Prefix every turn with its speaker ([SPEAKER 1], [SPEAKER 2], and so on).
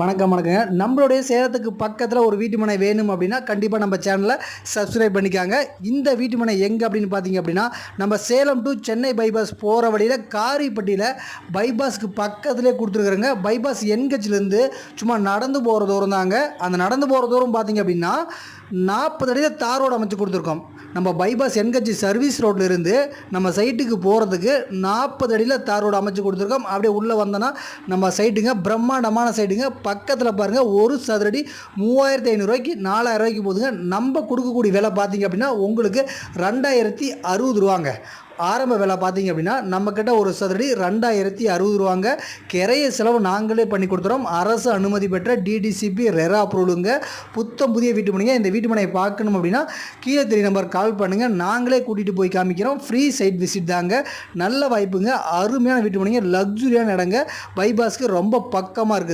[SPEAKER 1] வணக்கங்க. நம்மளுடைய சேலத்துக்கு பக்கத்தில் ஒரு வீட்டு மனை வேணும் அப்படின்னா கண்டிப்பாக நம்ம சேனலை சப்ஸ்கிரைப் பண்ணிக்காங்க. இந்த வீட்டு மனை எங்கே அப்படின்னு பார்த்தீங்க அப்படின்னா, நம்ம சேலம் டு சென்னை பைபாஸ் போகிற வழியில் காரிப்பட்டியில் பைபாஸ்க்கு பக்கத்துலேயே கொடுத்துருக்குறோங்க. பைபாஸ் என்கட்சிலேருந்து சும்மா நடந்து போகிற தூரம் தாங்க. அந்த நடந்து போகிற தூரம் பார்த்தீங்க அப்படின்னா 40 அடியில் தார் ரோடு அமைச்சு கொடுத்துருக்கோம். நம்ம பைபாஸ் என்கட்சி சர்வீஸ் ரோட்டில் இருந்து நம்ம சைட்டுக்கு போகிறதுக்கு 40 அடியில் தார் ரோடு அமைச்சு கொடுத்துருக்கோம். அப்படியே உள்ளே வந்தோன்னா நம்ம சைட்டுங்க, பிரம்மாண்டமான சைட்டுங்க. பக்கத்தில் பாருங்கள், ஒரு சதுரடி 3500 4000 போகுதுங்க. நம்ம கொடுக்கக்கூடிய விலை பார்த்தீங்க அப்படின்னா உங்களுக்கு 2060 ரூபாங்க. ஆரம்ப விலை பார்த்தீங்க அப்படின்னா நம்மக்கிட்ட ஒரு சதுரடி 2060 கிரைய செலவு நாங்களே பண்ணி கொடுத்துறோம். அரசு அனுமதி பெற்ற டிடிசிபி ரெரா அப்ரூவலுங்க. புத்தம் புதிய வீட்டு மனைங்க. இந்த வீட்டு மனையை பார்க்கணும் அப்படின்னா கீழே தெரிய நம்பர் கால் பண்ணுங்கள். நாங்களே கூட்டிகிட்டு போய் காமிக்கிறோம். ஃப்ரீ சைட் விசிட் தாங்க. நல்ல வாய்ப்புங்க. அருமையான வீட்டு மனைங்க. லக்ஸுரியான இடங்க. பைபாஸ்க்கு ரொம்ப பக்கமாக இருக்குது.